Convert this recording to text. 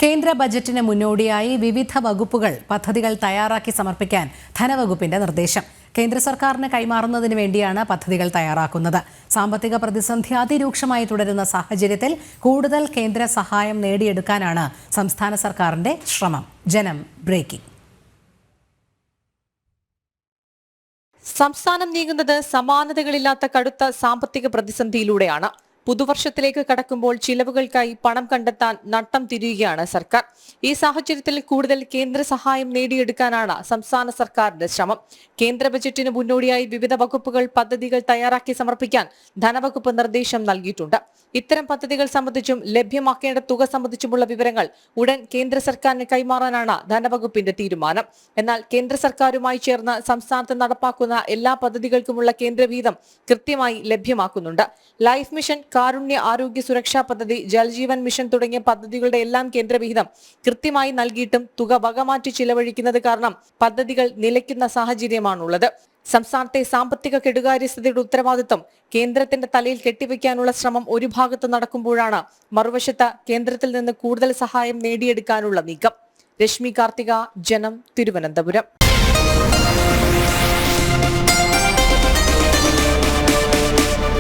കേന്ദ്ര ബജറ്റിന് മുന്നോടിയായി വിവിധ വകുപ്പുകൾ പദ്ധതികൾ തയ്യാറാക്കി സമർപ്പിക്കാൻ ധനവകുപ്പിന്റെ നിർദ്ദേശം. കേന്ദ്ര സർക്കാരിന് കൈമാറുന്നതിന് വേണ്ടിയാണ് പദ്ധതികൾ തയ്യാറാക്കുന്നത്. സാമ്പത്തിക പ്രതിസന്ധി അതിരൂക്ഷമായി തുടരുന്ന സാഹചര്യത്തിൽ കൂടുതൽ കേന്ദ്ര സഹായം നേടിയെടുക്കാനാണ് സംസ്ഥാന സർക്കാരിന്റെ ശ്രമം. ജനം ബ്രേക്കിംഗ്. സംസ്ഥാനം നീങ്ങുന്നത് സമാനതകളില്ലാത്ത കടുത്ത സാമ്പത്തിക പ്രതിസന്ധിയിലൂടെയാണ്. പുതുവർഷത്തിലേക്ക് കടക്കുമ്പോൾ ചിലവുകൾക്കായി പണം കണ്ടെത്താൻ നട്ടം തിരിയുകയാണ് സർക്കാർ. ഈ സാഹചര്യത്തിൽ കൂടുതൽ കേന്ദ്ര സഹായം നേടിയെടുക്കാനാണ് സംസ്ഥാന സർക്കാരിന്റെ ശ്രമം. കേന്ദ്ര ബജറ്റിന് മുന്നോടിയായി വിവിധ വകുപ്പുകൾ പദ്ധതികൾ തയ്യാറാക്കി സമർപ്പിക്കാൻ ധനവകുപ്പ് നിർദ്ദേശം നൽകിയിട്ടുണ്ട്. ഇത്തരം പദ്ധതികൾ സംബന്ധിച്ചും ലഭ്യമാക്കേണ്ട തുക സംബന്ധിച്ചുമുള്ള വിവരങ്ങൾ ഉടൻ കേന്ദ്ര സർക്കാരിന് കൈമാറാനാണ് ധനവകുപ്പിന്റെ തീരുമാനം. എന്നാൽ കേന്ദ്ര സർക്കാരുമായി ചേർന്ന് സംസ്ഥാനത്ത് നടപ്പാക്കുന്ന എല്ലാ പദ്ധതികൾക്കുമുള്ള കേന്ദ്ര വീതം കൃത്യമായി ലഭ്യമാക്കുന്നുണ്ട്. ലൈഫ് മിഷൻ, കാരുണ്യ ആരോഗ്യ സുരക്ഷാ പദ്ധതി, ജൽജീവൻ മിഷൻ തുടങ്ങിയ പദ്ധതികളുടെ എല്ലാം കേന്ദ്രവിഹിതം കൃത്യമായി നൽകിയിട്ടും തുക വകമാറ്റി ചിലവഴിക്കുന്നത് കാരണം പദ്ധതികൾ നിലയ്ക്കുന്ന സാഹചര്യമാണുള്ളത്. സംസ്ഥാനത്തെ സാമ്പത്തിക കെടുകാര്യസ്ഥതയുടെ ഉത്തരവാദിത്വം കേന്ദ്രത്തിന്റെ തലയിൽ കെട്ടിവെക്കാനുള്ള ശ്രമം ഒരു ഭാഗത്ത് നടക്കുമ്പോഴാണ് മറുവശത്ത് കേന്ദ്രത്തിൽ നിന്ന് കൂടുതൽ സഹായം നേടിയെടുക്കാനുള്ള നീക്കം. രശ്മി കാർത്തിക, ജനം, തിരുവനന്തപുരം.